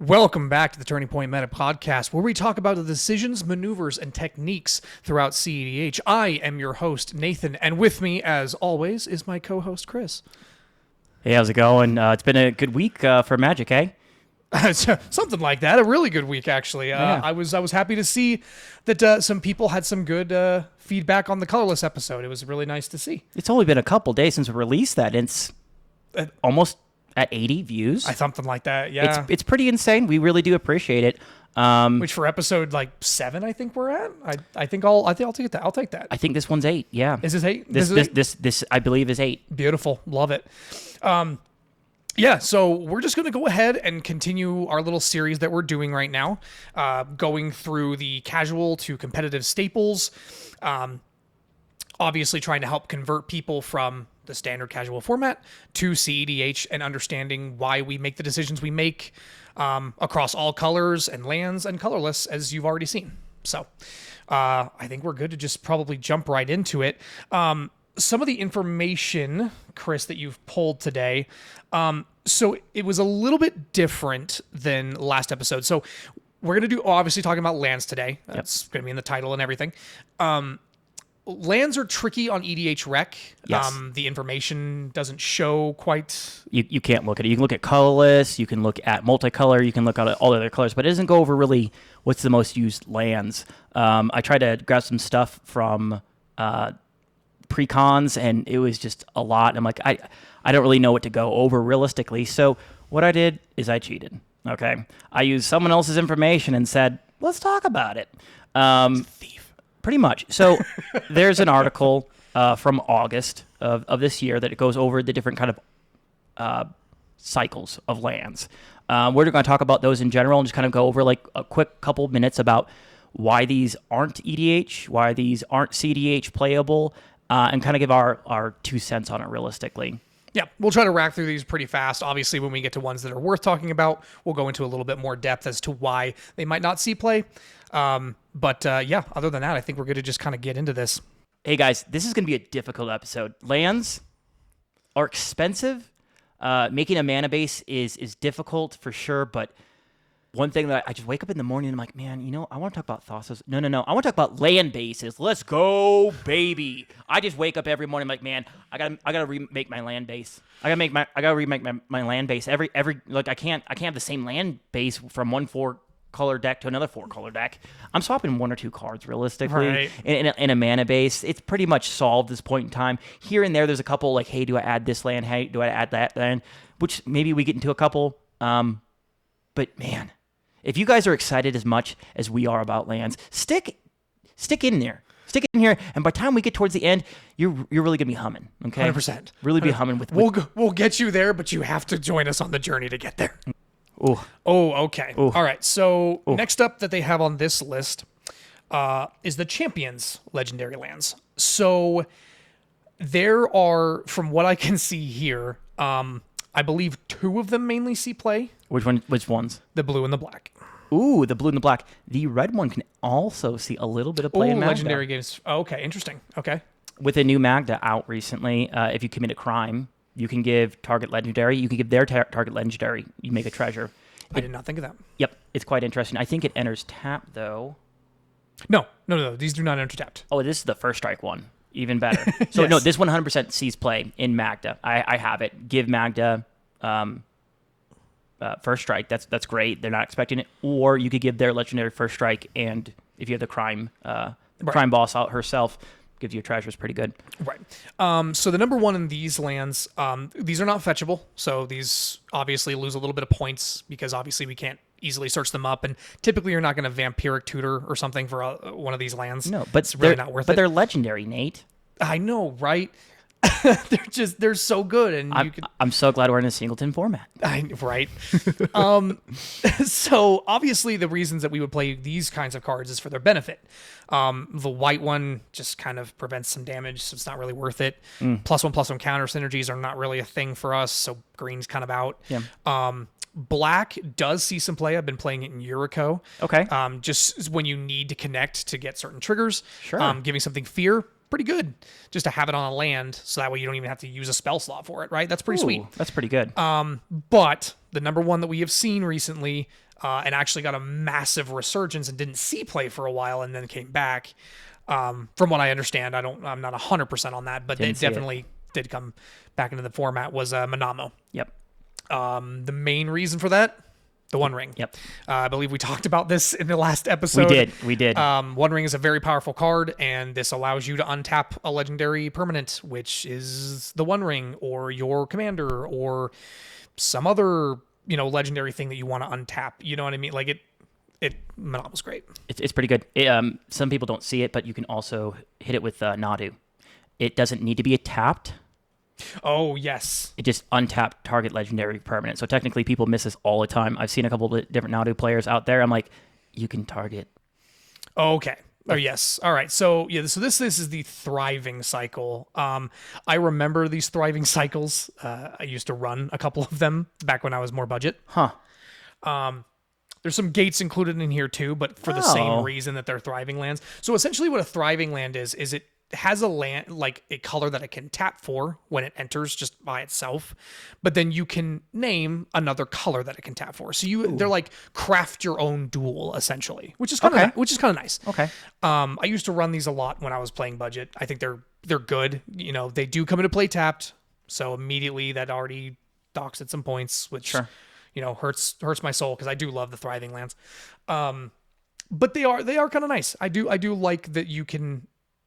Welcome back to the Turning Point Meta Podcast, where we talk about the decisions, maneuvers, and techniques throughout CEDH. I am your host, Nathan, and with me, as always, is my co-host, Chris. Hey, how's it going? It's been a good week for Magic, eh? Something like that. A really good week, actually. Yeah. I was happy to see that some people had some good feedback on the Colorless episode. It was really nice to see. It's only been a couple days since we released that, and it's almost at 80 views. Something like that, yeah. It's pretty insane. We really do appreciate it. Which for episode 7, I think we're at. I think I'll take that. I'll take that. I think this one's 8. Yeah. Is this 8? This I believe is 8. Beautiful. Love it. Yeah, so we're just going to go ahead and continue our little series that we're doing right now, going through the casual to competitive staples, obviously trying to help convert people from the standard casual format to CEDH and understanding why we make the decisions we make across all colors and lands and colorless, as you've already seen. So I think we're good to just probably jump right into it. Some of the information, Chris, that you've pulled today, so it was a little bit different than last episode. So we're going to do, obviously, talking about lands today. That's going to be in the title and everything. Lands are tricky on EDH Rec. Yes. The information doesn't show quite... You can't look at it. You can look at colorless, you can look at multicolor, you can look at all the other colors, but it doesn't go over really what's the most used lands. I tried to grab some stuff from pre-cons, and it was just a lot. I'm like, I don't really know what to go over realistically. So what I did is I cheated. Okay. I used someone else's information and said, let's talk about it. Thief. Pretty much. So there's an article from August of this year that it goes over the different kind of cycles of lands. We're going to talk about those in general and just kind of go over like a quick couple minutes about why these aren't EDH, why these aren't CEDH playable, and kind of give our 2 cents on it realistically. Yeah, we'll try to rack through these pretty fast. Obviously, when we get to ones that are worth talking about, we'll go into a little bit more depth as to why they might not see play. But yeah, other than that, I think we're good to just kind of get into this. Hey guys, this is going to be a difficult episode. Lands are expensive. Making a mana base is difficult for sure, but one thing that I just wake up in the morning and I'm like, man, I want to talk about Thassa's. No. I want to talk about land bases. Let's go, baby. I just wake up every morning like, man, I gotta remake my land base. I gotta remake my land base. Every like I can't have the same land base from one 4-color deck to another 4-color deck. I'm swapping 1 or 2 cards realistically Right. in a mana base. It's pretty much solved at this point in time. Here and there's a couple like, hey, do I add this land? Hey, do I add that land? Which maybe we get into a couple. But man, if you guys are excited as much as we are about lands, stick in there. Stick in here, and by the time we get towards the end, you're really gonna be humming. Okay, 100%. Really be humming with. We'll get you there, but you have to join us on the journey to get there. Ooh. Oh, okay. Ooh. All right. So next up that they have on this list is the Champions Legendary Lands. So there are, from what I can see here, I believe 2 of them mainly see play. Which ones? The blue and the black. Ooh, the blue and the black. The red one can also see a little bit of play in Magda. Legendary games. Oh, okay, interesting. Okay. With a new Magda out recently, if you commit a crime, you can give target legendary. You can give their target legendary. You make a treasure. I did not think of that. Yep, it's quite interesting. I think it enters tap though. No. These do not enter tapped. Oh, this is the first strike one. Even better. So Yes. no, this 100% sees play in Magda. I have it. Give Magda first strike. That's great. They're not expecting it. Or you could give their legendary first strike, and if you have the crime crime boss out herself, gives you a treasure. Is pretty good. Right. So the number 1 in these lands, these are not fetchable. So these obviously lose a little bit of points because obviously we can't easily search them up. And typically you're not going to Vampiric Tutor or something for one of these lands. No, but it's really not worth it. But they're legendary, Nate. I know, right? they're so good, and I'm so glad we're in a singleton format. Right. So obviously the reasons that we would play these kinds of cards is for their benefit. The white one just kind of prevents some damage, so it's not really worth it. +1/+1 counter synergies are not really a thing for us, so green's kind of out. Yeah. Black does see some play. I've been playing it in Yuriko. Okay. Just when you need to connect to get certain triggers. Sure. Giving something fear pretty good just to have it on a land, so that way you don't even have to use a spell slot for it, right? That's pretty sweet. That's pretty good. But the number one that we have seen recently, and actually got a massive resurgence and didn't see play for a while and then came back, from what I understand, I'm not 100% on that, but it definitely did come back into the format, was Manamo. Yep. The main reason for that, the One Ring. Yep. I believe we talked about this in the last episode. We did. One Ring is a very powerful card, and this allows you to untap a legendary permanent, which is the One Ring or your commander or some other, legendary thing that you want to untap. You know what I mean? Like Manamo's great. It's pretty good. Some people don't see it, but you can also hit it with Nadu. It doesn't need to be tapped. Oh, yes. It just untapped target legendary permanent. So technically people miss this all the time. I've seen a couple of different Nadu players out there. I'm like, you can target. Okay. Oh, yes. All right. So, so this is the thriving cycle. I remember these thriving cycles. I used to run a couple of them back when I was more budget. Huh. There's some gates included in here too, but for the same reason that they're thriving lands. So essentially what a thriving land is it has a land, like a color that it can tap for when it enters just by itself, but then you can name another color that it can tap for. So they're like craft your own duel essentially, which is kind of nice. Okay. I used to run these a lot when I was playing budget. I think they're good. They do come into play tapped, so immediately that already docks at some points, which hurts my soul because I do love the thriving lands. But they are kind of nice. I do like that you can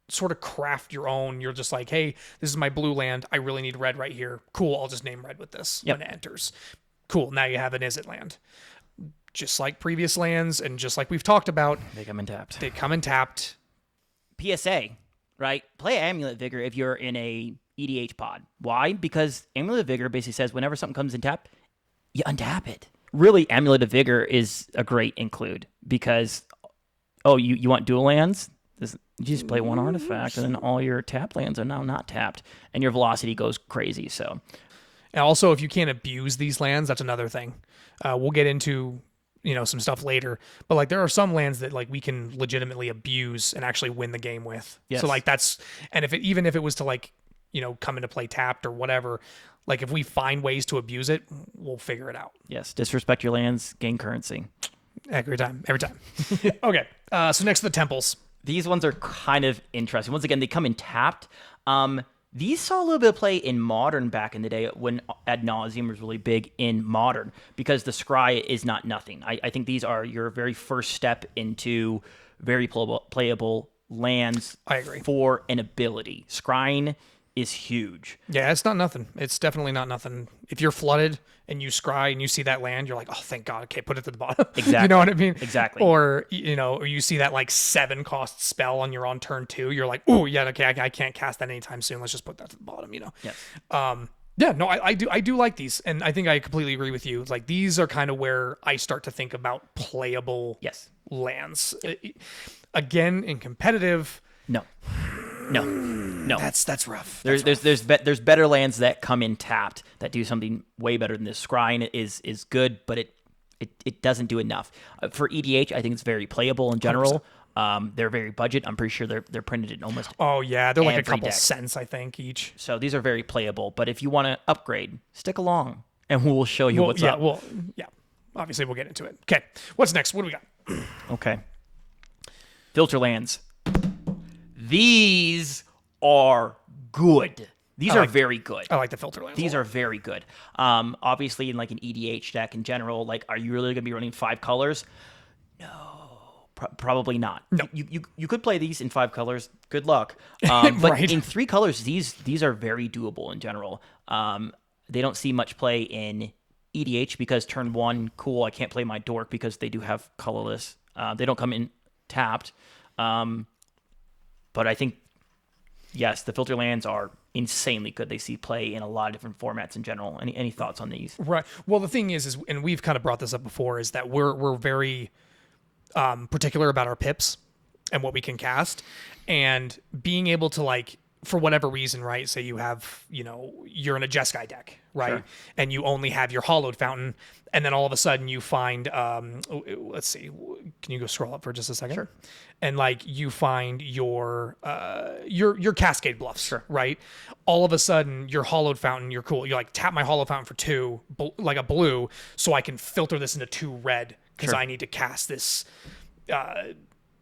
sort of craft your own. You're just like, hey, this is my blue land. I really need red right here. Cool. I'll just name red with this when it enters. Cool. Now you have an Izzet land. Just like previous lands and just like we've talked about. They come in tapped. PSA, right? Play Amulet Vigor if you're in a EDH pod. Why? Because Amulet Vigor basically says whenever something comes in tap, you untap it. Really, Amulet of Vigor is a great include because, you want dual lands? You just play one artifact, and then all your tap lands are now not tapped, and your velocity goes crazy. So, and also, if you can't abuse these lands, that's another thing. We'll get into some stuff later, but like there are some lands that like we can legitimately abuse and actually win the game with. Yes. So like and even if it was to like come into play tapped or whatever, like if we find ways to abuse it, we'll figure it out. Yes, disrespect your lands, gain currency. Every time. Okay, so next to the temples. These ones are kind of interesting. Once again, they come in tapped. These saw a little bit of play in Modern back in the day when Ad Nauseam was really big in Modern because the Scry is not nothing. I think these are your very first step into very playable lands. I agree. For an ability. Scrying is huge. Yeah, it's not nothing. It's definitely not nothing. If you're flooded and you scry and you see that land, you're like, oh, thank God. Okay, put it to the bottom. Exactly. You know what I mean? Exactly. Or, or you see that like 7 cost spell on turn 2. You're like, oh, yeah, okay, I can't cast that anytime soon. Let's just put that to the bottom, Yes. Yeah, no, I do like these. And I think I completely agree with you. Like these are kind of where I start to think about playable lands. Again, in competitive. No. That's rough. There's better lands that come in tapped that do something way better than this. Scrying is good, but it doesn't do enough. For EDH, I think it's very playable in general. 100%. They're very budget. I'm pretty sure they're printed in almost. Oh yeah, they're like a couple deck. cents I think each. So these are very playable. But if you want to upgrade, stick along, and we'll show you what's up. Obviously we'll get into it. Okay, what's next? What do we got? Okay. Filter lands. These are good. These are very good. I like the filter lands. These are very good. Obviously, in like an EDH deck in general, like, are you really going to be running 5 colors? No, probably not. No. You could play these in 5 colors. Good luck. But Right. in 3 colors, these are very doable in general. They don't see much play in EDH because turn 1, cool, I can't play my dork because they do have colorless. They don't come in tapped. But I think, yes, the filter lands are insanely good. They see play in a lot of different formats in general. Any thoughts on these? Right. Well, the thing is, and we've kind of brought this up before, is that we're very particular about our pips and what we can cast, and being able to like for whatever reason, right? Say you have, you're in a Jeskai deck, right? Sure. And you only have your Hollowed Fountain, and then all of a sudden you find, let's see, can you go scroll up for just a second? Sure. And like you find your Cascade Bluffs, Sure. right? All of a sudden your Hollowed Fountain, you're cool. You're like, tap my Hollowed Fountain for 2, like a blue, so I can filter this into 2 red because Sure. I need to cast this.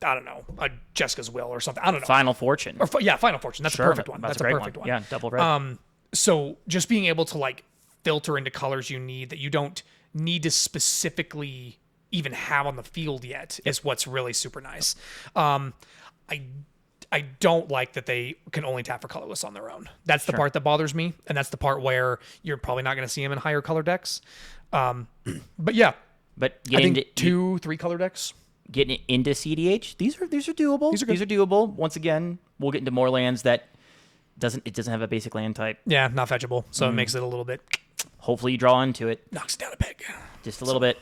I don't know, a Jessica's Will or something. I don't know. Final Fortune. Or Final Fortune. That's Sure. a perfect one. That's a great perfect one. Yeah, double red. So just being able to like filter into colors you need that you don't need to specifically even have on the field yet is what's really super nice. I don't like that they can only tap for colorless on their own. That's the part that bothers me, and that's the part where you're probably not going to see them in higher color decks. But yeah, But I think 2-3 color decks. getting into CDH, these are doable. These are good. These are doable. Once again, we'll get into more lands that doesn't have a basic land type. Yeah, not fetchable, so it makes it a little bit, Hopefully, you draw into it knocks down a peg. just a little bit.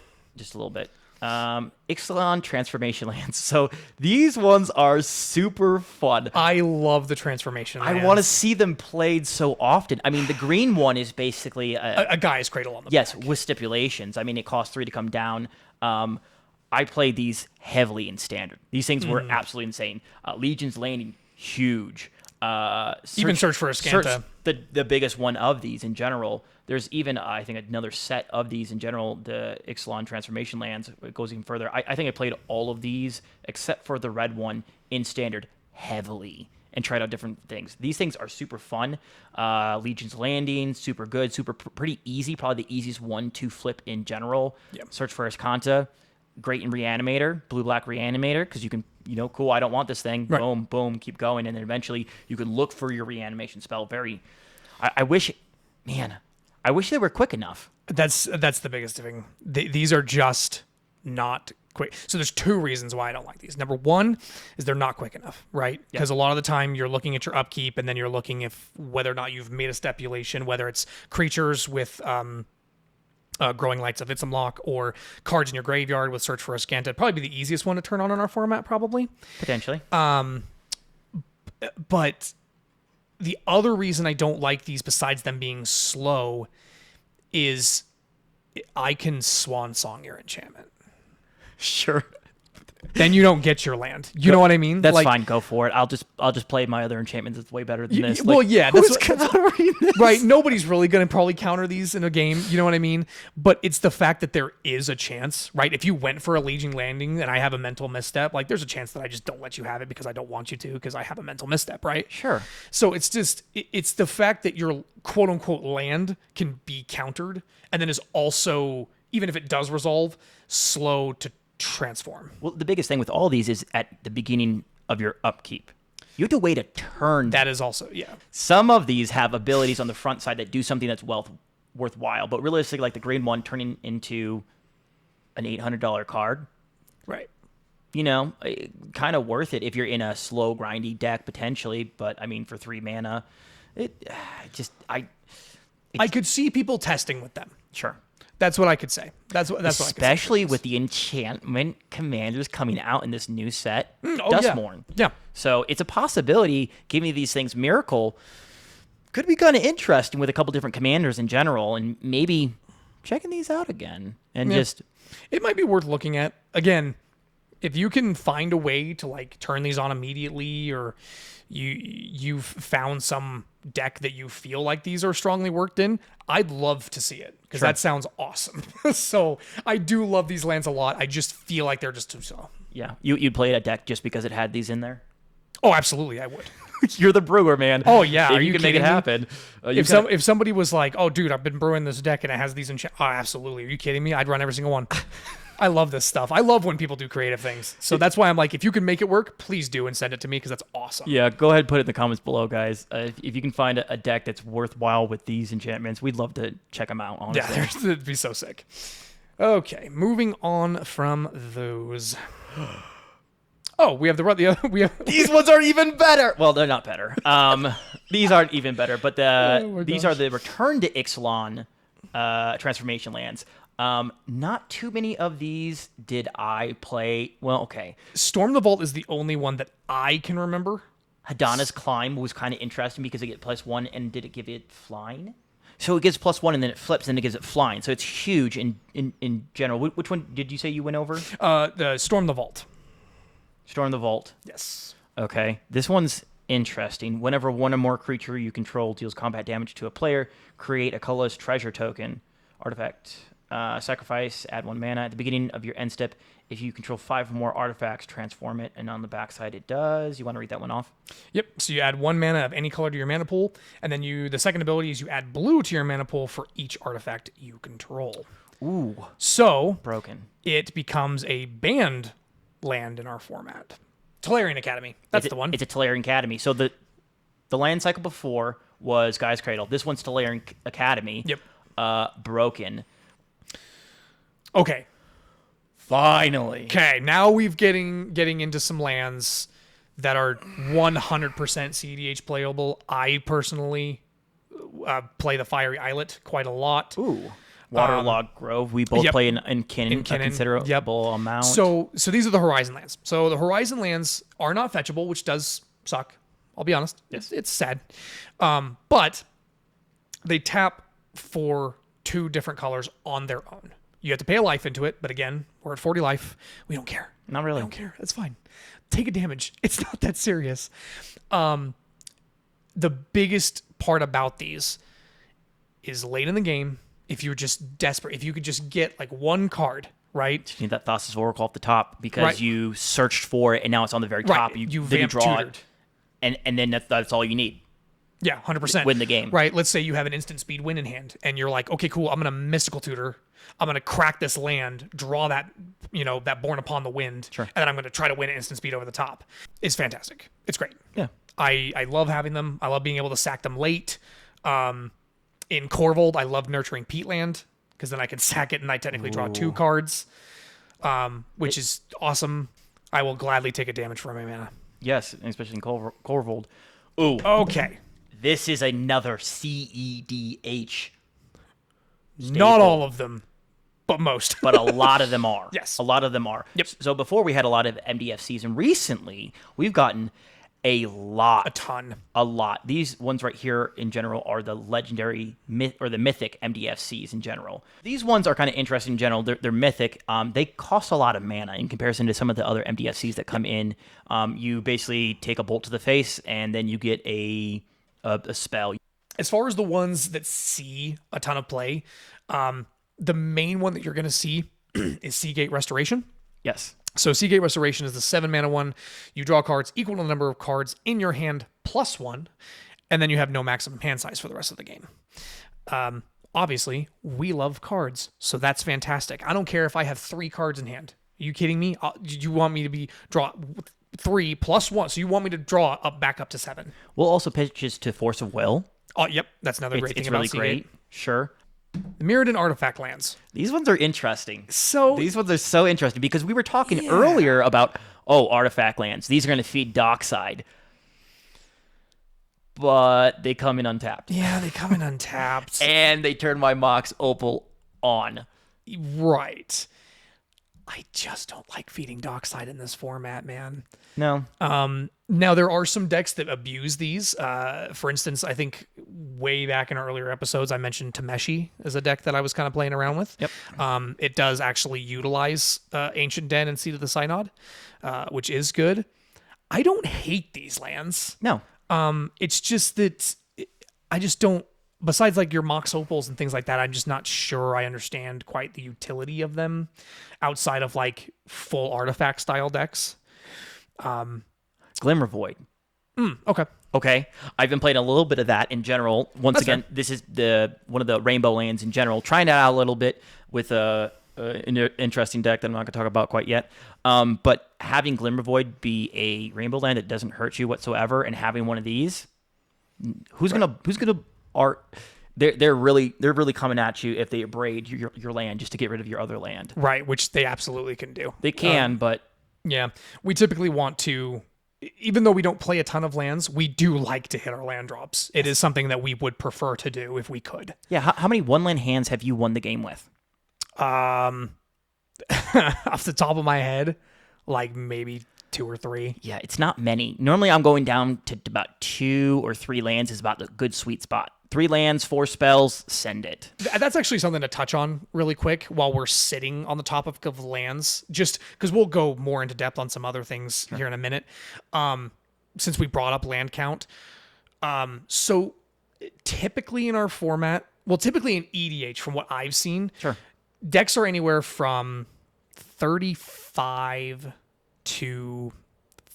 Ixalan Transformation Lands. So these ones are super fun. I love the transformation. I want to see them played so often. I mean, the green one is basically a Gaia's Cradle on the yes, back. with stipulations. I mean, it costs 3 to come down. I played these heavily in Standard. These things were absolutely insane. Legion's Landing, huge. Even Search for a Scanta. The biggest one of these in general. There's even, I think, another set of these in general, the Ixalan Transformation Lands. It goes even further. I think I played all of these, except for the red one, in Standard heavily and tried out different things. These things are super fun. Legion's Landing, super good, pretty easy. Probably the easiest one to flip in general. Yep. Search for a Scanta. Great in Reanimator, blue-black Reanimator, because you can, cool, I don't want this thing. Right. Boom, boom, keep going. And then eventually you can look for your reanimation spell. I wish they were quick enough. That's the biggest thing. These are just not quick. So there's 2 reasons why I don't like these. Number 1 is they're not quick enough, right? Because a lot of the time you're looking at your upkeep and then you're looking whether or not you've made a stipulation, whether it's creatures with Growing Lights of Itzamlock or cards in your graveyard with Search for a Scanta. It'd probably be the easiest one to turn on in our format, probably. Potentially. But the other reason I don't like these, besides them being slow, is I can Swan Song your enchantment. Sure. Then you don't get your land. You know what I mean? That's fine. Go for it. I'll just play my other enchantments. It's way better than this. Well, yeah, that's who's countering this? right. Nobody's really going to probably counter these in a game. You know what I mean? But it's the fact that there is a chance, right? If you went for a Legion Landing and I have a mental misstep, like there's a chance that I just don't let you have it because I don't want you to because I have a mental misstep, right? Sure. So it's just it's the fact that your quote unquote land can be countered and then is also, even if it does resolve, slow to transform. Well, the biggest thing with all these is at the beginning of your upkeep. You have to wait a turn. That is also, yeah. Some of these have abilities on the front side that do something that's worthwhile, but realistically, like the green one turning into an $800 card, Right. kind of worth it if you're in a slow, grindy deck potentially. But I mean, for 3 mana, I could see people testing with them. Sure. That's what I could say. That's what I could say. Especially with the enchantment commanders coming out in this new set, Oh, Dustmourne. Yeah. So it's a possibility. Giving these things Miracle could be kind of interesting with a couple different commanders in general, and maybe checking these out again and just. It might be worth looking at. Again, if you can find a way to like turn these on immediately, or you've found some deck that you feel like these are strongly worked in, I'd love to see it because that sounds awesome. So I do love these lands a lot. I just feel like they're just too slow. Yeah, you'd play a deck just because it had these in there. Oh, absolutely, I would. You're the brewer, man. Oh yeah, if are you can make it kidding me? happen. If somebody was like, "Oh, dude, I've been brewing this deck and it has these oh, absolutely. Are you kidding me? I'd run every single one." I love this stuff. I love when people do creative things. So that's why I'm like, if you can make it work, please do and send it to me because that's awesome. Yeah, go ahead and put it in the comments below, guys. If you can find a deck that's worthwhile with these enchantments, we'd love to check them out, honestly. Yeah, it'd be so sick. Okay, moving on from those. Oh, we have These ones are even better. Well, they're not better. These aren't even better, but these are the Return to Ixalan Transformation Lands. Not too many of these did I play. Well, okay. Storm the Vault is the only one that I can remember. Hadana's Climb was kind of interesting because it get +1, and did it give it flying? So it gives +1, and then it flips, and it gives it flying. So it's huge in general. Which one did you say you went over? The Storm the Vault. Storm the Vault. Yes. Okay. This one's interesting. Whenever one or more creature you control deals combat damage to a player, create a colorless treasure token artifact. Sacrifice, add 1 mana. At the beginning of your end step, if you control 5 or more artifacts, transform it, and on the backside it does. You want to read that one off? Yep. So you add 1 mana of any color to your mana pool, and then the second ability is you add blue to your mana pool for each artifact you control. Ooh. So Broken. it becomes a banned land in our format. Talarian Academy. That's the one. It's a Talarian Academy. So the land cycle before was Gaia's Cradle. This one's Talarian Academy. Yep. Broken. Okay. Finally. Okay, now we've getting into some lands that are 100% CEDH playable. I personally play the Fiery Islet quite a lot. Ooh. Waterlogged Grove. We both play in Kinnan, a considerable amount. So these are the Horizon lands. So the Horizon lands are not fetchable, which does suck. I'll be honest. Yes. It's sad. But they tap for 2 different colors on their own. You have to pay a life into it, but again, we're at 40 life. We don't care. Not really. I don't care. It's fine. Take a damage. It's not that serious. The biggest part about these is late in the game, if you're just desperate, if you could just get like 1 card, right? You need that Thassa's Oracle off the top because you searched for it and now it's on the very top. Right. You vamp draw tutored. it, and then that's all you need. Yeah, 100%. Win the game. Right. Let's say you have an instant speed win in hand and you're like, okay, cool. I'm going to Mystical Tutor. I'm going to crack this land, draw that, that Born Upon the Wind. Sure. And then I'm going to try to win instant speed over the top. It's fantastic. It's great. Yeah. I love having them. I love being able to sack them late. In Corvold, I love nurturing Peatland because then I can sack it and I technically draw 2 cards, which is awesome. I will gladly take a damage for my mana. Yes, especially in Corvold. Ooh. Okay. This is another CEDH. Not all of them, but most. But a lot of them are. Yes. A lot of them are. Yep. So before we had a lot of MDFCs, and recently we've gotten a lot. A ton. A lot. These ones right here in general are the legendary or the mythic MDFCs in general. These ones are kind of interesting in general. They're mythic. They cost a lot of mana in comparison to some of the other MDFCs that come in. You basically take a bolt to the face and then you get a spell. As far as the ones that see a ton of play, the main one that you're going to see is Seagate Restoration. Yes. So Seagate Restoration is the 7 mana one. You draw cards equal to the number of cards in your hand +1, and then you have no maximum hand size for the rest of the game. Obviously, we love cards, so that's fantastic. I don't care if I have 3 cards in hand. Are you kidding me? You want me to draw 3 + 1, so you want me to draw back up to 7. We'll also pitch this to Force of Will. Oh, yep, that's another great thing about really Seagate. great. Sure. The Mirrodin Artifact Lands. These ones are interesting. So these ones are so interesting because we were talking earlier about Artifact Lands. These are going to feed Dockside, but they come in untapped. Yeah, they come in untapped, and they turn my Mox Opal on. Right. I just don't like feeding Dockside in this format, man. No. Now, there are some decks that abuse these. For instance, I think way back in our earlier episodes, I mentioned Tameshi as a deck that I was kind of playing around with. Yep. It does actually utilize Ancient Den and Seed of the Synod, which is good. I don't hate these lands. No. It's just that I just don't, besides like your Mox Opals and things like that, I'm just not sure I understand quite the utility of them outside of like full artifact style decks. Glimmer Void. Okay. Okay. I've been playing a little bit of that in general. Once again, this is one of the rainbow lands in general. Trying it out a little bit with an interesting deck that I'm not going to talk about quite yet. But having Glimmer Void be a rainbow land that doesn't hurt you whatsoever, and having one of these, who's gonna they're really coming at you if they abrade your land just to get rid of your other land. Right, which they absolutely can do. They can, but yeah, we typically want to, even though we don't play a ton of lands, we do like to hit our land drops. It is something that we would prefer to do if we could. Yeah, how many one land hands have you won the game with? Off the top of my head, like maybe 2 or 3. Yeah, it's not many. Normally, I'm going down to about 2 or 3 lands is about the good sweet spot. 3 lands, 4 spells, send it. That's actually something to touch on really quick while we're sitting on the topic of lands, just because we'll go more into depth on some other things here in a minute. Since we brought up land count. So typically in our format, well, typically in EDH, from what I've seen, Sure. decks are anywhere from 35 to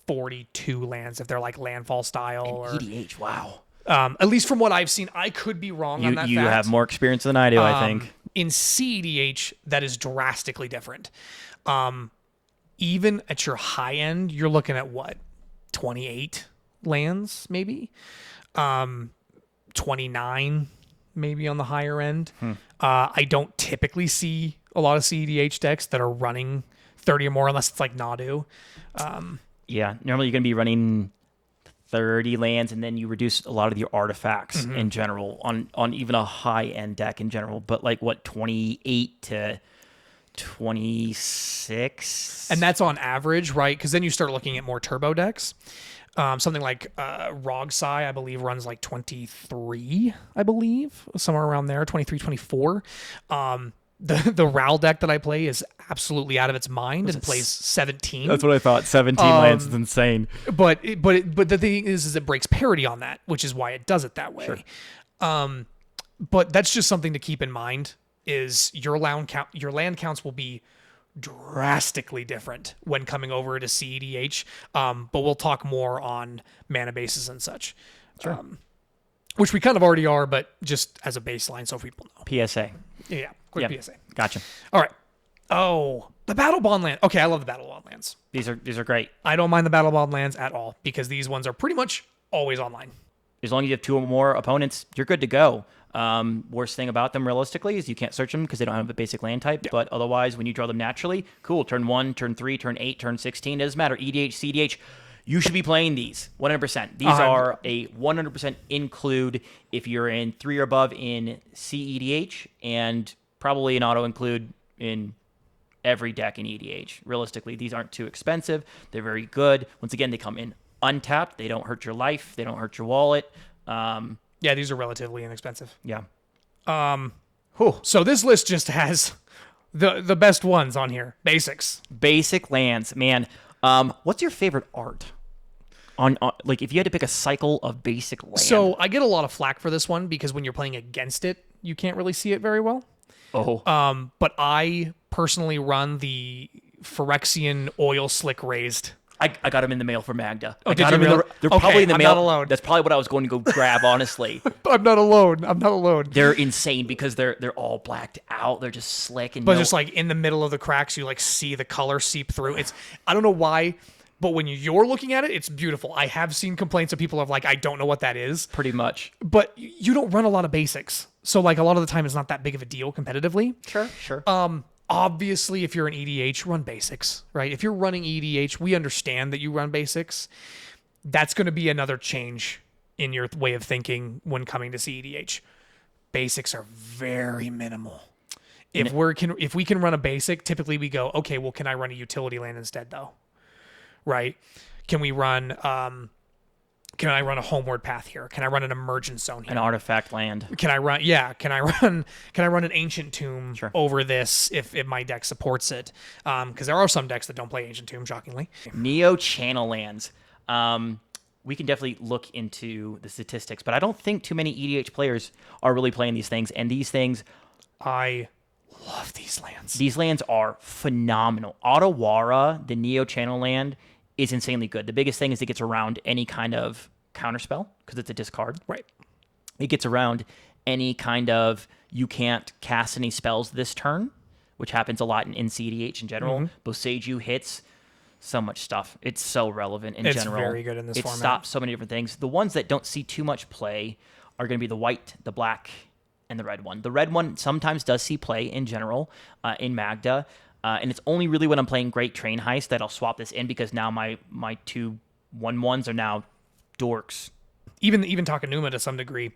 42 lands if they're like landfall style or EDH, wow. at least from what I've seen. I could be wrong on that You fact. have more experience than I do, I think. In CEDH, that is drastically different. Even at your high end, you're looking at what? 28 lands, maybe? 29, maybe on the higher end. I don't typically see a lot of CEDH decks that are running 30 or more unless it's like Nadu. Yeah, normally you're going to be running 30 lands, and then you reduce a lot of your artifacts in general on even a high-end deck in general. But like, what, 28 to 26? And that's on average, right? Because then you start looking at more turbo decks. Something like Rogsai, I believe, runs like 23, I believe, somewhere around there, 23, 24. The RAL deck that I play is absolutely out of its mind and plays 17. That's what I thought. 17 lands is insane. But the thing is it breaks parity on that, which is why it does it that way. Sure. But that's just something to keep in mind. Is your land counts will be drastically different when coming over to CEDH. But we'll talk more on mana bases and such. Sure. Which we kind of already are, but just as a baseline so people know. PSA. Yeah, quick Yep. PSA. Gotcha. All right. Oh, the Battle Bond land. Okay, I love the Battle Bond lands. These are great. I don't mind the Battle Bond lands at all because these ones are pretty much always online. As long as you have 2 or more opponents, you're good to go. Worst thing about them realistically is you can't search them because they don't have a basic land type. Yeah. But otherwise, when you draw them naturally, cool. Turn 1, turn 3, turn 8, turn 16. It doesn't matter. EDH, CEDH. You should be playing these 100%. These are a 100% include if you're in 3 or above in CEDH, and probably an auto include in every deck in EDH. Realistically, these aren't too expensive. They're very good. Once again, they come in untapped. They don't hurt your life. They don't hurt your wallet. Yeah, these are relatively inexpensive. Yeah. So this list just has the best ones on here. Basics. Basic lands, man. What's your favorite art? On like, if you had to pick a cycle of basic land. So I get a lot of flack for this one because when you're playing against it, you can't really see it very well. Oh. But I personally run the Phyrexian oil slick raised. I got them in the mail for Magda. Oh, did you really? They're probably in the mail. I'm not alone. That's probably what I was going to go grab, honestly. I'm not alone. They're insane because they're all blacked out. They're just slick and. But just like in the middle of the cracks, you like see the color seep through. I don't know why, but when you're looking at it, it's beautiful. I have seen complaints of people of like, I don't know what that is. Pretty much. But you don't run a lot of basics, so like a lot of the time it's not that big of a deal competitively. Sure. Obviously, if you're an EDH, run basics, right? If you're running EDH, we understand that you run basics. That's going to be another change in your way of thinking when coming to CEDH. Basics are very minimal. If we can run a basic, typically we go, okay, well, can I run a utility land instead, though? Right? Can we run? Can I run a homeward path here? Can I run an emergence zone here? An artifact land. Can I run? Yeah. Can I run an ancient tomb Sure. over this if my deck supports it? Because there are some decks that don't play ancient tomb, shockingly. Neo channel lands. We can definitely look into the statistics, but I don't think too many EDH players are really playing these things. And these things, I love these lands. These lands are phenomenal. Otawara, the Neo channel land, is insanely good. The biggest thing is it gets around any kind of counterspell because it's a discard. Right. It gets around any kind of you can't cast any spells this turn, which happens a lot in CEDH in general. Mm-hmm. Boseiju hits so much stuff. It's so relevant in general. It's very good in this format. It stops so many different things. The ones that don't see too much play are going to be the white, the black, and the red one. The red one sometimes does see play in general in Magda. And it's only really when I'm playing Great Train Heist that I'll swap this in because now my 2 1/1s are now dorks. Even Takanuma to some degree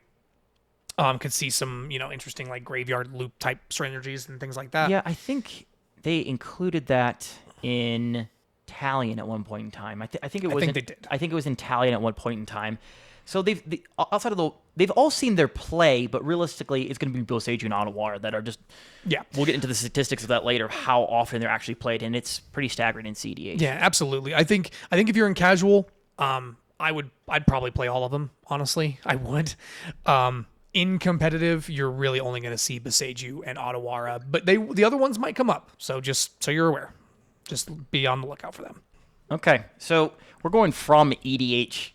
could see some interesting like graveyard loop type strategies and things like that. Yeah, I think they included that in Talion at one point in time. I think it was. think they did. I think it was in Talion at one point in time. So outside of they've all seen their play, but realistically, it's going to be Boseiju and Otawara that are just. Yeah, we'll get into the statistics of that later. How often they're actually played, and it's pretty staggering in CEDH. Yeah, absolutely. I think if you're in casual, I'd probably play all of them. Honestly, I would. In competitive, you're really only going to see Boseiju and Otawara, but the other ones might come up. So just so you're aware, just be on the lookout for them. Okay, so we're going from EDH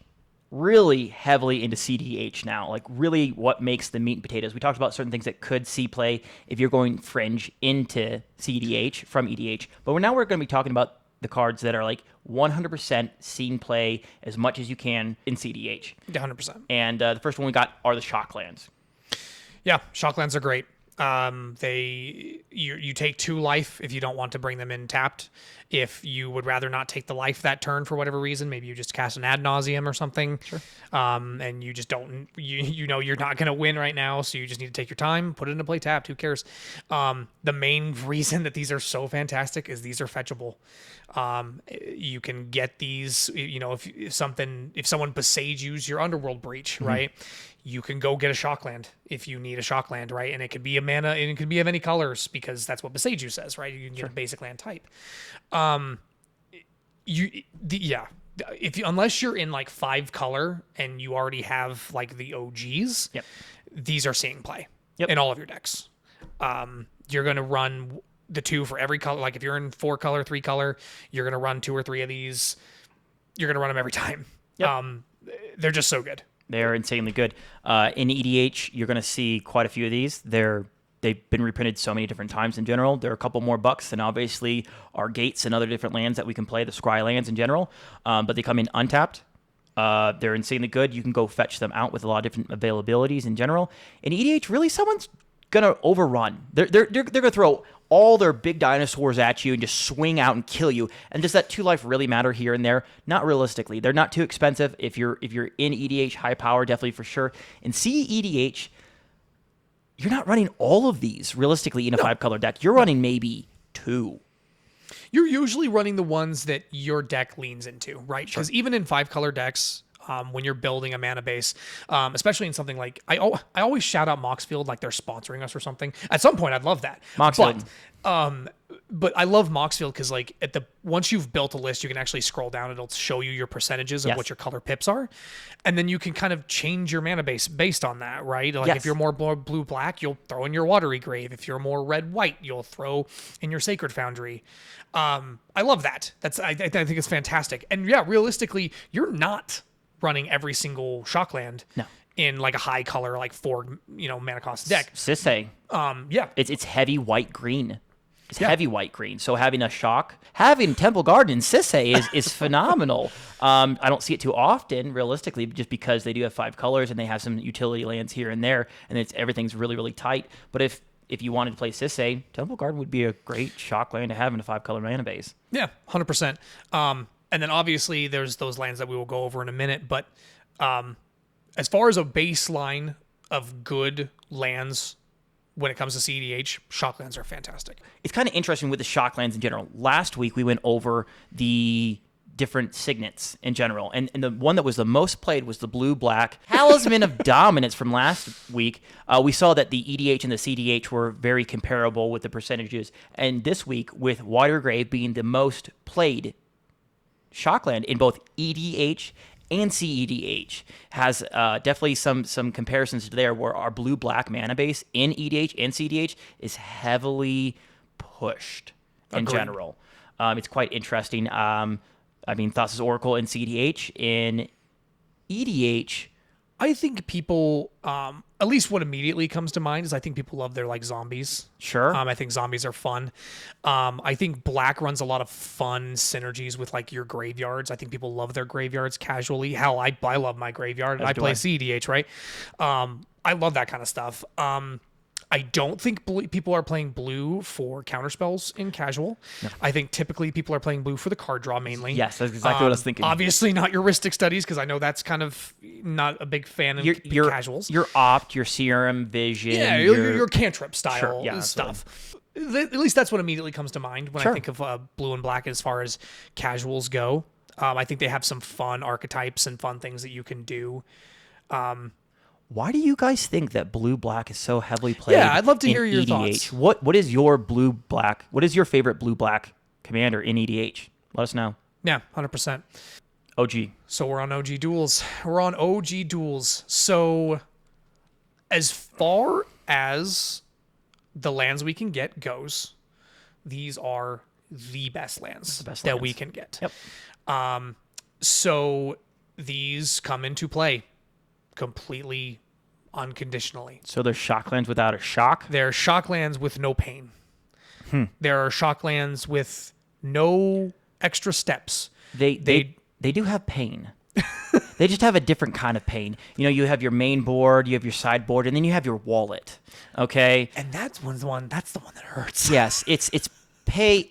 really heavily into CDH now, like really what makes the meat and potatoes. We talked about certain things that could see play if you're going fringe into CDH from EDH, but now we're going to be talking about the cards that are like 100% seen play as much as you can in CDH. 100%. And the first one we got are the Shocklands. Yeah, Shocklands are great. You take 2 life if you don't want to bring them in tapped. If you would rather not take the life that turn for whatever reason, maybe you just cast an ad nauseum or something. Sure. And you just don't, you know you're not going to win right now, so you just need to take your time, put it into play tapped. Who cares? The main reason that these are so fantastic is these are fetchable. You can get these, you know, if someone Boseijus your Underworld Breach, right? You can go get a Shockland if you need a Shockland, right? And it could be a mana, and it could be of any colors because that's what Boseiju says, right? You can get a basic land type. Unless you're in like 5 color and you already have like the OGs, these are seeing play in all of your decks. You're going to run the 2 for every color. Like if you're in 4 color, 3 color, you're going to run 2 or 3 of these. You're going to run them every time. They're just so good. They're insanely good. In EDH, you're going to see quite a few of these. They've been reprinted so many different times in general. There are a couple more bucks than obviously our gates and other different lands that we can play, the Scry lands in general. But they come in untapped. They're insanely good. You can go fetch them out with a lot of different availabilities in general. In EDH, really, someone's going to overrun. They're going to throw all their big dinosaurs at you and just swing out and kill you. And does that 2 life really matter here and there? Not realistically. They're not too expensive. If you're in EDH, high power, definitely for sure. In CEDH, you're not running all of these realistically in a 5-color deck. You're running maybe 2. You're usually running the ones that your deck leans into, right? Because even in 5-color decks, when you're building a mana base, especially in something like I always shout out Moxfield like they're sponsoring us or something. At some point, I'd love that. Moxfield. But I love Moxfield because like once you've built a list, you can actually scroll down. It'll show you your percentages of what your color pips are, and then you can kind of change your mana base based on that, right? Like if you're more blue black, you'll throw in your Watery Grave. If you're more red white, you'll throw in your Sacred Foundry. I love that. I think it's fantastic. And yeah, realistically, you're not running every single Shockland in like a high color, like 4 mana cost deck. Sisay. It's heavy white green. It's heavy white green. So having Temple Garden in Sisay is phenomenal. I don't see it too often, realistically, just because they do have 5 colors and they have some utility lands here and there, and everything's really, really tight. But if you wanted to play Sisay, Temple Garden would be a great Shockland to have in a 5-color mana base. Yeah, 100%. And then obviously there's those lands that we will go over in a minute. But as far as a baseline of good lands when it comes to CEDH, Shocklands are fantastic. It's kind of interesting with the Shocklands in general. Last week we went over the different signets in general. And the one that was the most played was the blue-black Talisman of Dominance from last week. We saw that the EDH and the CDH were very comparable with the percentages. And this week, with Watery Grave being the most played Shockland in both EDH and CEDH, has definitely some comparisons there where our blue-black mana base in EDH and CEDH is heavily pushed in general. It's quite interesting. Thassa's Oracle in CEDH. In EDH, I think people, at least what immediately comes to mind is I think people love their like zombies. Sure. I think zombies are fun. I think black runs a lot of fun synergies with like your graveyards. I think people love their graveyards casually. Hell, I love my graveyard. I play CEDH, right? I love that kind of stuff. I don't think people are playing blue for counterspells in casual. No. I think typically people are playing blue for the card draw mainly. Yes, that's exactly what I was thinking. Obviously not your Rhystic Studies, because I know that's kind of not a big fan of casuals. Your Opt, your Serum Vision. Yeah, your cantrip style stuff. At least that's what immediately comes to mind when I think of blue and black as far as casuals go. I think they have some fun archetypes and fun things that you can do. Why do you guys think that blue-black is so heavily played? Yeah, I'd love to hear in your EDH? thoughts. What is your blue-black? What is your favorite blue-black commander in EDH? Let us know. Yeah, 100%. OG. So we're on OG duels. We're on OG duels. So as far as the lands we can get goes, these are the best lands we can get. Yep. So these come into play completely unconditionally. So there's shock lands without a shock? They're shock lands with no pain. There are shock lands with no extra steps. They do have pain. They just have a different kind of pain. You know, you have your main board, you have your sideboard, and then you have your wallet. Okay? And that's the one that hurts. Yes, it's play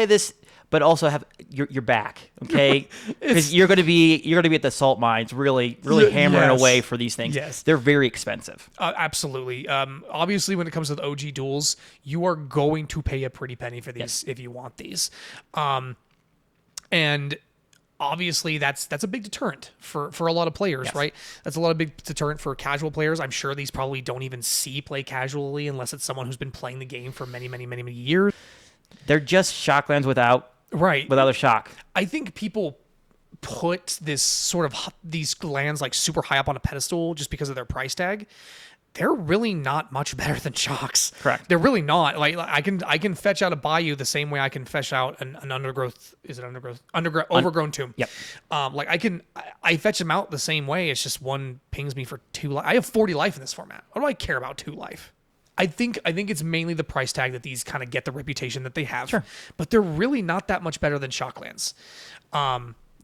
this, but also have your back, okay? Because you're gonna be at the salt mines, really hammering away for these things. Yes, they're very expensive. Absolutely. Obviously, when it comes to the OG duels, you are going to pay a pretty penny for these if you want these, and obviously that's a big deterrent for a lot of players, right? That's a lot of big deterrent for casual players. I'm sure these probably don't even see play casually unless it's someone who's been playing the game for many years. They're just shocklands without a shock. I think people put these lands like super high up on a pedestal just because of their price tag. They're really not much better than shocks. Correct. They're really not. Like I can fetch out a Bayou the same way I can fetch out an undergrowth. Is it undergrowth? Overgrown tomb. Yep. I fetch them out the same way. It's just one pings me for 2 life. I have 40 life in this format. What do I care about 2 life? I think it's mainly the price tag that these kind of get the reputation that they have. Sure. But they're really not that much better than shocklands.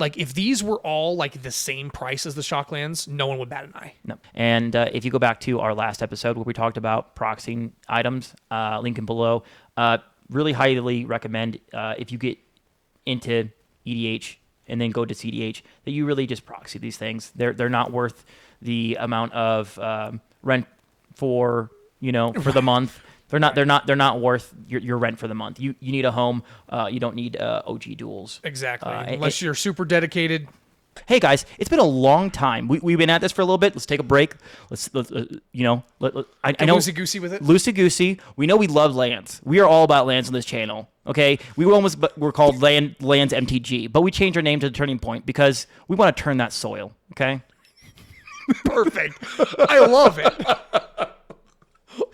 Like if these were all like the same price as the shocklands, no one would bat an eye. No. And if you go back to our last episode where we talked about proxying items, link in below, really highly recommend if you get into EDH and then go to CEDH that you really just proxy these things. They're not worth the amount of rent for the month. They're not worth your rent for the month. You need a home. You don't need OG duels. Exactly. Unless you're super dedicated. Hey guys, it's been a long time. We've been at this for a little bit. Let's take a break. Let's I know loosey goosey with it. Loosey goosey. We know we love lands. We are all about lands on this channel. Okay, we're called Lands MTG, but we changed our name to the Turning Point because we want to turn that soil. Okay. Perfect. I love it.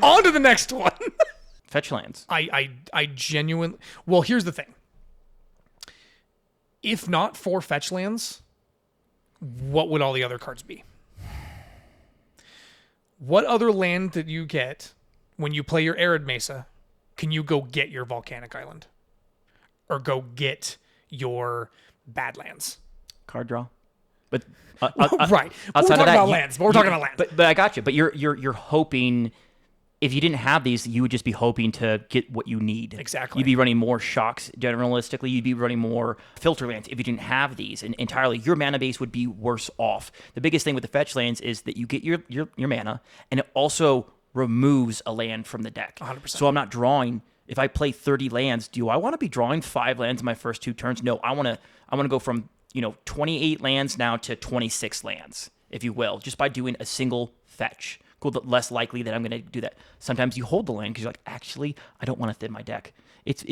On to the next one. Fetch lands. I genuinely... Well, here's the thing. If not for fetch lands, what would all the other cards be? What other land that you get when you play your Arid Mesa can you go get your Volcanic Island? Or go get your Badlands? Card draw. But right. We're talking about lands. We're talking about lands. But I got you. But you're hoping... If you didn't have these, you would just be hoping to get what you need. Exactly. You'd be running more shocks generalistically. You'd be running more filter lands if you didn't have these. And entirely, your mana base would be worse off. The biggest thing with the fetch lands is that you get your mana, and it also removes a land from the deck. 100%. So I'm not drawing. If I play 30 lands, do I want to be drawing 5 lands in my first 2 turns? No, I want to go from 28 lands now to 26 lands, if you will, just by doing a single fetch. Cool, but less likely that I'm going to do that. Sometimes you hold the land because you're like, actually, I don't want to thin my deck. It's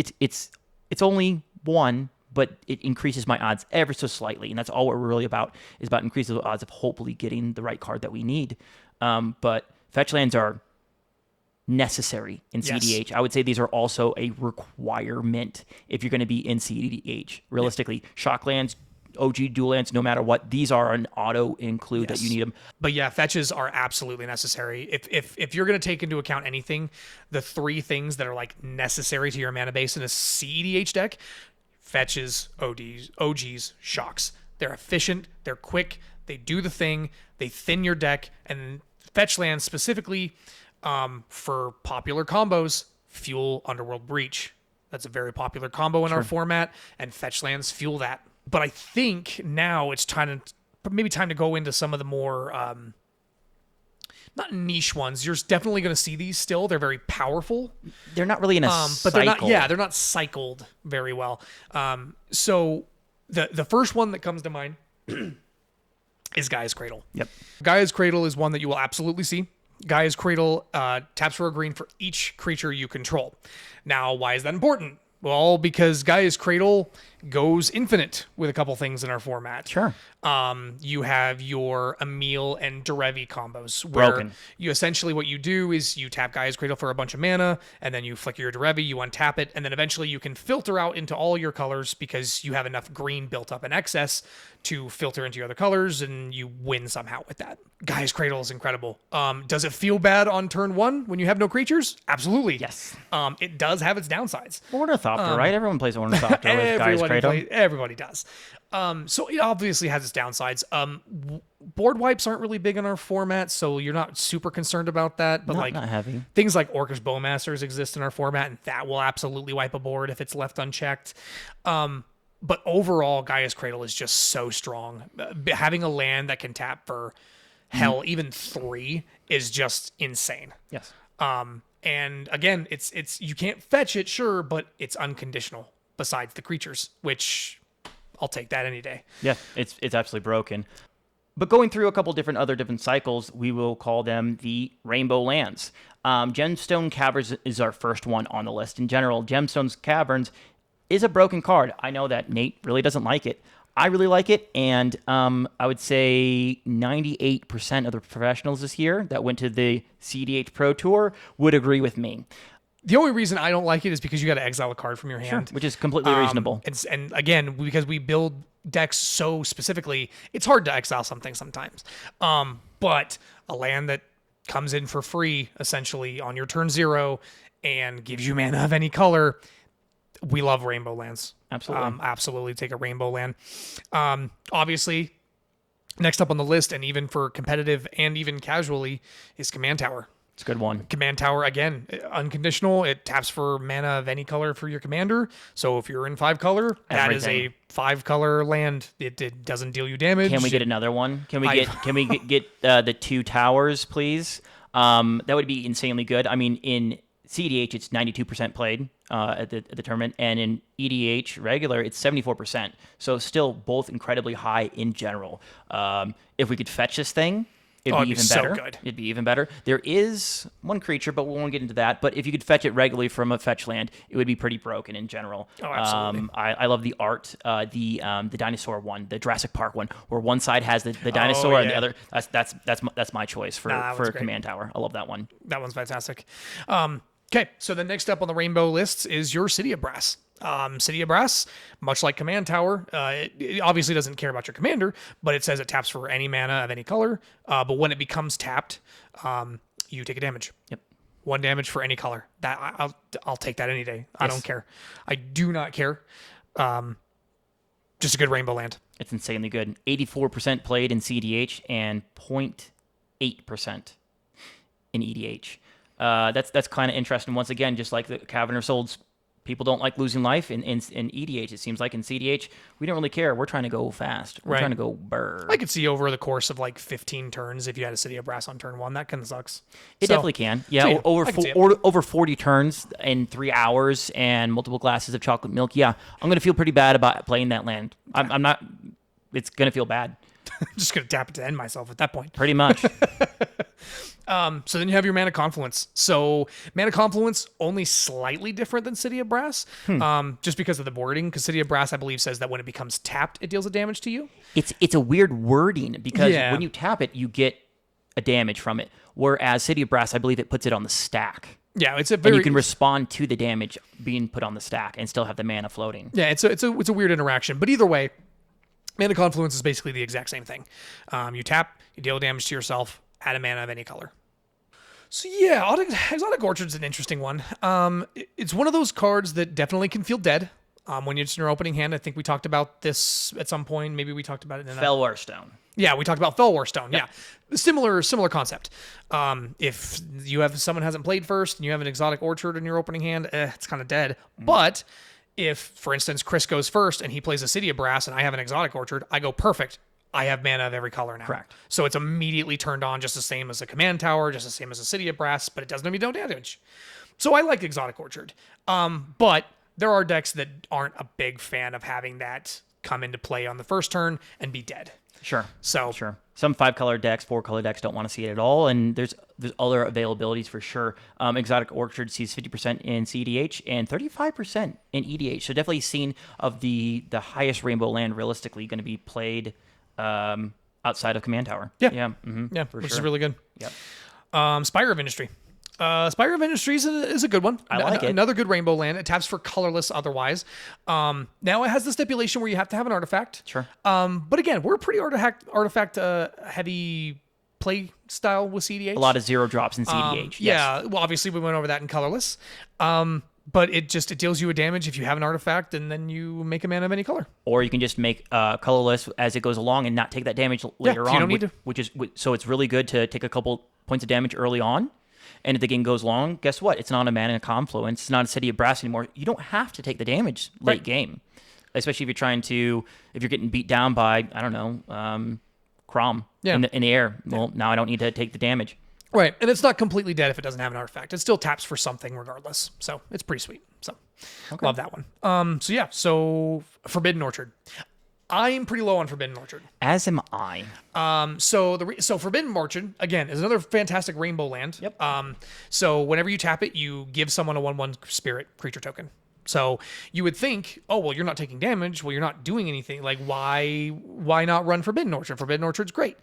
only 1, but it increases my odds ever so slightly, and that's all we're really about, is about increasing the odds of hopefully getting the right card that we need. But fetch lands are necessary in CEDH. I would say these are also a requirement if you're going to be in CEDH. Realistically, shock lands, OG dual lands, no matter what, these are an auto include that you need them. But yeah, fetches are absolutely necessary. If you're going to take into account anything, the 3 things that are like necessary to your mana base in a CEDH deck: fetches, OGs, shocks. They're efficient, they're quick, they do the thing, they thin your deck, and fetch lands specifically for popular combos fuel Underworld Breach. That's a very popular combo in our format, and fetch lands fuel that. But I think now it's time to go into some of the more not niche ones. You're definitely going to see these still. They're very powerful. They're not really in a But cycle. they're not. Yeah, they're not cycled very well. So the first one that comes to mind is Gaia's Cradle. Yep. Gaia's Cradle is one that you will absolutely see. Gaia's Cradle taps for a green for each creature you control. Now, why is that important? Well, because Gaia's Cradle goes infinite with a couple things in our format. Sure. You have your Emil and Derevi combos. Where Broken. You essentially, what you do is you tap Gaia's Cradle for a bunch of mana, and then you flicker your Derevi, you untap it, and then eventually you can filter out into all your colors because you have enough green built up in excess to filter into your other colors, and you win somehow with that. Gaia's Cradle is incredible. Does it feel bad on turn one when you have no creatures? Absolutely. Yes. It does have its downsides. Ornithopter, right? Everyone plays Ornithopter with Gaia's Cradle. Everybody does. So it obviously has its downsides. Board wipes aren't really big in our format, so you're not super concerned about that. But Not heavy. things like Orcish Bowmasters exist in our format, and that will absolutely wipe a board if it's left unchecked. But overall, Gaia's Cradle is just so strong. Having a land that can tap for hell, even 3 is just insane. Yes. And again, it's you can't fetch it, sure, but it's unconditional besides the creatures, which I'll take that any day. Yeah, it's absolutely broken. But going through a couple different cycles, we will call them the Rainbow Lands. Gemstone Caverns is our first one on the list. In general, Gemstone Caverns is a broken card. I know that Nate really doesn't like it. I really like it, and I would say 98% of the professionals this year that went to the CEDH Pro Tour would agree with me. The only reason I don't like it is because you got to exile a card from your hand. Which is completely reasonable. And again, because we build decks so specifically, it's hard to exile something sometimes. But a land that comes in for free, essentially, on your turn 0 and gives you mana of any color, we love Rainbow Lands. Absolutely. Absolutely take a Rainbow Land. Obviously, next up on the list, and even for competitive and even casually, is Command Tower. It's a good one. Command Tower, again, unconditional. It taps for mana of any color for your commander. So if you're in 5 color, that is a 5 color land. It doesn't deal you damage. Can we get another one? Can we get the 2 towers, please? That would be insanely good. I mean, in CEDH, it's 92% played at the tournament, and in EDH regular, it's 74%. So still both incredibly high in general. If we could fetch this thing, it'd be even better. So good. It'd be even better. There is one creature, but we won't get into that. But if you could fetch it regularly from a fetch land, it would be pretty broken in general. Oh, absolutely. I love the art, the dinosaur one, the Jurassic Park one, where one side has the dinosaur and the other. That's my choice for Command Tower. I love that one. That one's fantastic. Okay, so the next up on the Rainbow lists is your City of Brass. City of Brass, much like Command Tower, it obviously doesn't care about your commander, but it says it taps for any mana of any color. But when it becomes tapped, you take a damage. Yep. 1 damage for any color. That I'll take that any day. I don't care. I do not care. Just a good Rainbow land. It's insanely good. 84% played in CDH and 0.8% in EDH. That's kind of interesting. Once again, just like the Caverner Souls, people don't like losing life in EDH. It seems like in CDH, we don't really care. We're trying to go fast. We're trying to go burr. I could see over the course of like 15 turns, if you had a City of Brass on turn 1, that kind of sucks. It definitely can. Yeah, over 40 turns in 3 hours and multiple glasses of chocolate milk. Yeah, I'm going to feel pretty bad about playing that land. I'm not. It's going to feel bad. I'm just going to tap it to end myself at that point. Pretty much. So then you have your Mana Confluence. So Mana Confluence, only slightly different than City of Brass, just because of the wording. Because City of Brass, I believe, says that when it becomes tapped, it deals a damage to you. It's a weird wording because when you tap it, you get a damage from it. Whereas City of Brass, I believe it puts it on the stack. Yeah, it's a and you can respond to the damage being put on the stack and still have the mana floating. Yeah, it's a weird interaction. But either way, Mana Confluence is basically the exact same thing. You tap, you deal damage to yourself, add a mana of any color. So yeah, Exotic Orchard's an interesting one. It's one of those cards that definitely can feel dead when it's in your opening hand. I think we talked about this at some point. Maybe we talked about it in Fellwar Stone. Yeah, we talked about Fellwar Stone. Yep. Yeah, similar concept. If you have someone hasn't played first and you have an Exotic Orchard in your opening hand, it's kind of dead. But if, for instance, Chris goes first and he plays a City of Brass and I have an Exotic Orchard, I go perfect. I have mana of every color now. Correct. So it's immediately turned on, just the same as a command tower, just the same as a City of Brass, but it doesn't do me no damage. So I like Exotic Orchard. But there are decks that aren't a big fan of having that come into play on the first turn and be dead. Sure. So Sure. Some 5-color decks, 4-color decks don't want to see it at all, and there's other availabilities for sure. Exotic Orchard sees 50% in CEDH and 35% in EDH. So definitely seen of the highest rainbow land realistically going to be played outside of Command Tower. Yeah. Yeah. yeah, for which sure. is really good. Yep. Spire of Industry. Spire of Industries is a good one. I like it. Another good rainbow land. It taps for colorless otherwise. Now it has the stipulation where you have to have an artifact. Sure. But again, we're a pretty artifact heavy play style with CDH. A lot of 0 drops in CEDH. Yeah. Well, obviously we went over that in colorless. But it deals you a damage if you have an artifact, and then you make a mana of any color. Or you can just make colorless as it goes along and not take that damage later you on. don't need to. Which is so it's really good to take a couple points of damage early on. And if the game goes long, guess what? It's not a mana Confluence. It's not a City of Brass anymore. You don't have to take the damage late game, especially if you're getting beat down by, I don't know, Crom in the air. Well, now I don't need to take the damage. Right, and it's not completely dead if it doesn't have an artifact. It still taps for something regardless, so it's pretty sweet. So, love that one. So Forbidden Orchard. I'm pretty low on Forbidden Orchard. As am I. So Forbidden Orchard again is another fantastic rainbow land. Yep. So whenever you tap it, you give someone a 1/1 spirit creature token. So you would think, oh well, you're not taking damage. Well, you're not doing anything. Like why not run Forbidden Orchard? Forbidden Orchard's great.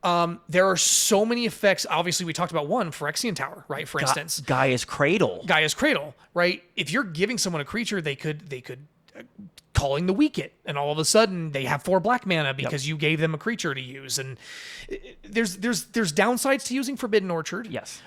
There are so many effects. Obviously, we talked about one, Phyrexian Tower, right? For instance, Gaia's Cradle. Gaia's Cradle, right? If you're giving someone a creature, they could calling the Weak It, and all of a sudden they have 4 black mana because you gave them a creature to use. And there's downsides to using Forbidden Orchard. Yes.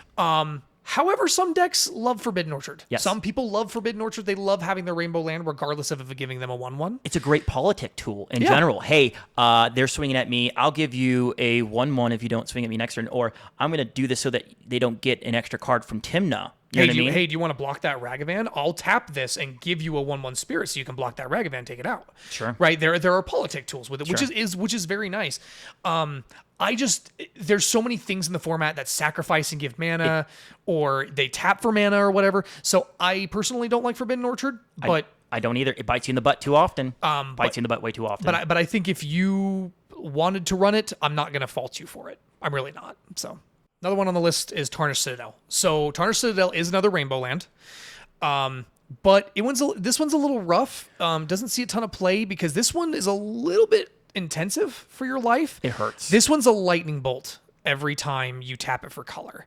However, some decks love Forbidden Orchard. Yes. Some people love Forbidden Orchard. They love having their rainbow land, regardless of it giving them a 1/1. It's a great politic tool in general. Hey, they're swinging at me. I'll give you a 1/1 if you don't swing at me next turn. Or I'm going to do this so that they don't get an extra card from Timna. You know what I mean? Hey, do you want to block that Ragavan? I'll tap this and give you a 1/1 spirit so you can block that Ragavan, take it out. Sure. Right? There are politic tools with it, which is very nice. There's so many things in the format that sacrifice and give mana, or they tap for mana or whatever. So I personally don't like Forbidden Orchard, but I don't either. It bites you in the butt too often. Bites you in the butt way too often. but I think if you wanted to run it, I'm not going to fault you for it. I'm really not. So another one on the list is Tarnish Citadel. So Tarnish Citadel is another rainbow land. But this one's a little rough. Doesn't see a ton of play because this one is a little bit intensive for your life. It hurts. This one's a lightning bolt every time you tap it for color.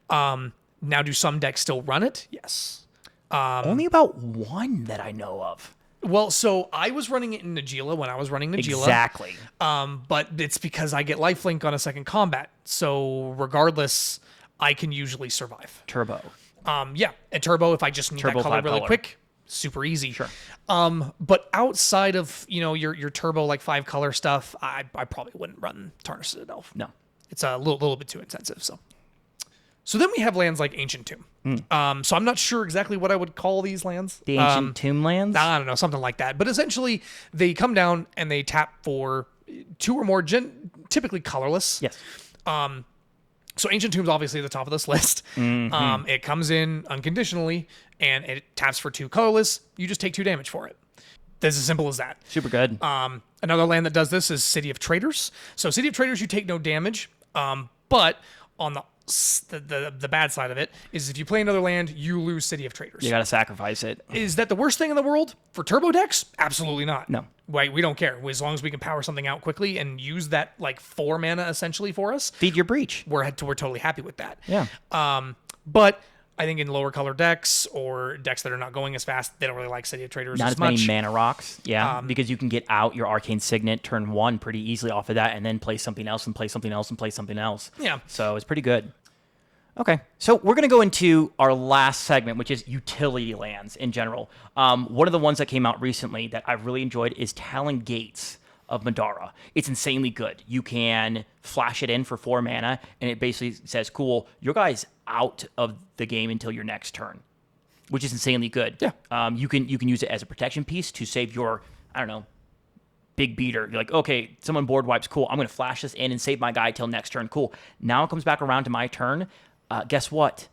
Now, do some decks still run it? Yes. Only about one that I know of. Well, so I was running it in Najeela when I was running Najeela. Exactly. But it's because I get lifelink on a second combat. So regardless, I can usually survive. Turbo. And Turbo, if I just need that Turbo color really 5-color. quick, super easy. Sure. But outside of, your Turbo like 5-color stuff, I probably wouldn't run Tarnish Citadel. No. It's a little bit too intensive. So then we have lands like Ancient Tomb. So I'm not sure exactly what I would call these lands. The Ancient Tomb lands? I don't know, something like that. But essentially, they come down and they tap for 2 or more, typically colorless. Yes. So Ancient Tomb's obviously at the top of this list. It comes in unconditionally, and it taps for 2 colorless. You just take 2 damage for it. That's as simple as that. Super good. Another land that does this is City of Traders. So City of Traders, you take no damage, but on the bad side of it is if you play another land, you lose City of Traders. You got to sacrifice it. Is that the worst thing in the world? For turbo decks? Absolutely not. No. Right, we don't care. As long as we can power something out quickly and use that like 4 mana essentially for us, Feed your breach. we're totally happy with that. Yeah. But I think in lower color decks or decks that are not going as fast, they don't really like City of Traders Not as as much. many mana rocks. Yeah. Because you can get out your Arcane Signet turn 1 pretty easily off of that and then play something else and play something else and play something else. Yeah. So it's pretty good. Okay, so we're going to go into our last segment, which is utility lands in general. One of the ones that came out recently that I've really enjoyed is Talon Gates of Madara. It's insanely good. You can flash it in for 4 mana, and it basically says, cool, your guy's out of the game until your next turn, which is insanely good. Yeah. You can use it as a protection piece to save your, I don't know, big beater. You're like, okay, someone board wipes, cool. I'm going to flash this in and save my guy till next turn, cool. Now it comes back around to my turn. Guess what?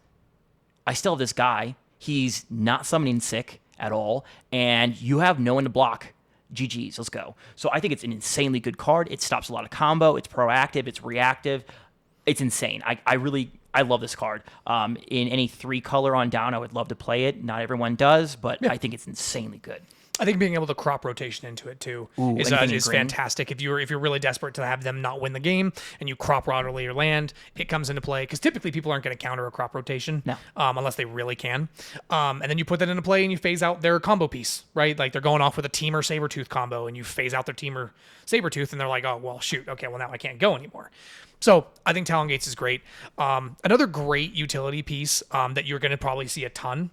I still have this guy. He's not summoning sick at all, and you have no one to block. GG's, let's go. So I think it's an insanely good card. It stops a lot of combo. It's proactive. It's reactive. It's insane. I love this card. In any 3 color on down, I would love to play it. Not everyone does, but I think it's insanely good. I think being able to crop rotation into it too is fantastic. If you're really desperate to have them not win the game and you crop rot or your land, it comes into play because typically people aren't going to counter a crop rotation unless they really can. And then you put that into play and you phase out their combo piece, right? Like they're going off with a Teamer Sabertooth combo and you phase out their Teamer Sabertooth and they're like, oh well, shoot, okay, well now I can't go anymore. So I think Talon Gates is great. Another great utility piece that you're going to probably see a ton,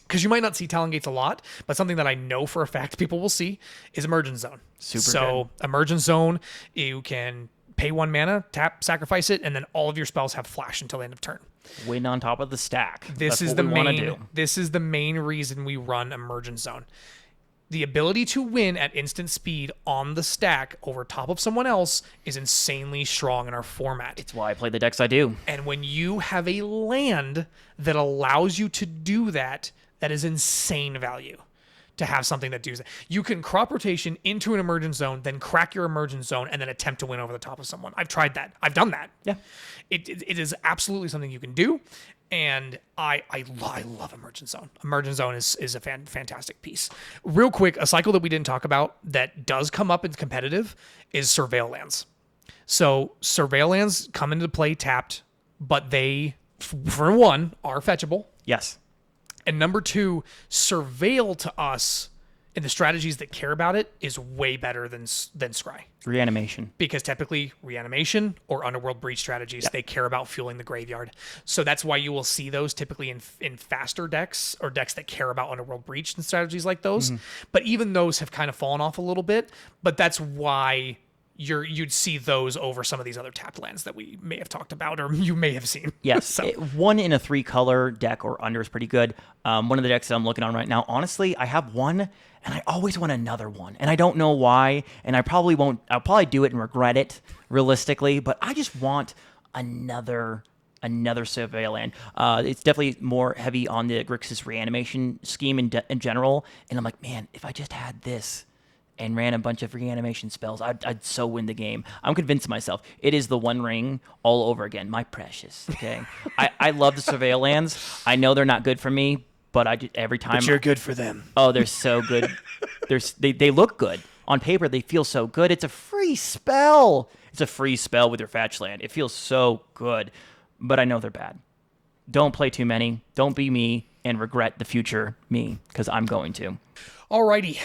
because you might not see Talon Gates a lot, but something that I know for a fact people will see is Emergence Zone. So Emergence Zone, you can pay 1 mana, tap, sacrifice it, and then all of your spells have flash until the end of turn. Win on top of the stack. This is the main reason we run Emergence Zone. The ability to win at instant speed on the stack over top of someone else is insanely strong in our format. It's why I play the decks I do. And when you have a land that allows you to do that, that is insane value to have something that does that. You can crop rotation into an Emergence Zone, then crack your Emergence Zone, and then attempt to win over the top of someone. I've tried that. I've done that. Yeah. It is absolutely something you can do. And I love Emergence Zone. Emergence Zone is a fantastic piece. Real quick, a cycle that we didn't talk about that does come up in competitive is Surveill Lands. So Surveill Lands come into play tapped, but they, for one, are fetchable. Yes. And number 2, Surveill to us in the strategies that care about it is way better than Scry. Reanimation. Because typically reanimation or Underworld Breach strategies, they care about fueling the graveyard. So that's why you will see those typically in faster decks or decks that care about Underworld Breach and strategies like those. But even those have kind of fallen off a little bit. But that's why you'd see those over some of these other tapped lands that we may have talked about or you may have seen. Yes. So. 1 in a 3 color deck or under is pretty good. One of the decks that I'm looking on right now, honestly, I have one and I always want another one. And I don't know why. And I probably won't. I'll probably do it and regret it realistically. But I just want another Surveill land. It's definitely more heavy on the Grixis reanimation scheme in general. And I'm like, man, if I just had this and ran a bunch of reanimation spells, I'd so win the game. I'm convinced myself. It is the One Ring all over again. My precious, okay? I love the Surveill lands. I know they're not good for me, but every time... But you're good for them. Oh, they're so good. They look good. On paper, they feel so good. It's a free spell. It's a free spell with your fetch land. It feels so good, but I know they're bad. Don't play too many. Don't be me and regret the future me, because I'm going to. Alrighty.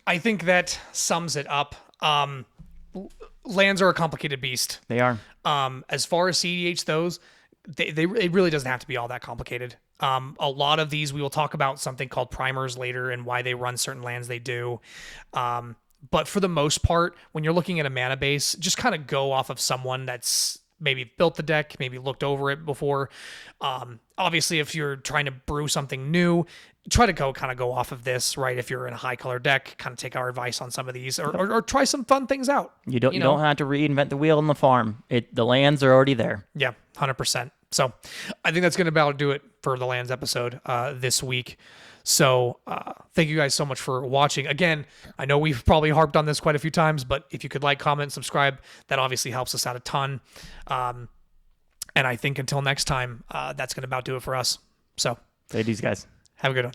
I think that sums it up. Lands are a complicated beast. They are. As far as CEDH those, it really doesn't have to be all that complicated. A lot of these, we will talk about something called primers later and why they run certain lands they do. But for the most part, when you're looking at a mana base, just kind of go off of someone that's maybe built the deck, maybe looked over it before. Obviously, if you're trying to brew something new, try to go off of this, right? If you're in a high color deck, kind of take our advice on some of these or try some fun things out. You don't have to reinvent the wheel on the farm. The lands are already there. Yeah, 100%. So I think that's going to about do it for the lands episode this week. So thank you guys so much for watching. Again, I know we've probably harped on this quite a few times, but if you could like, comment, subscribe, that obviously helps us out a ton. And I think until next time, that's going to about do it for us. So ladies, guys, have a good one.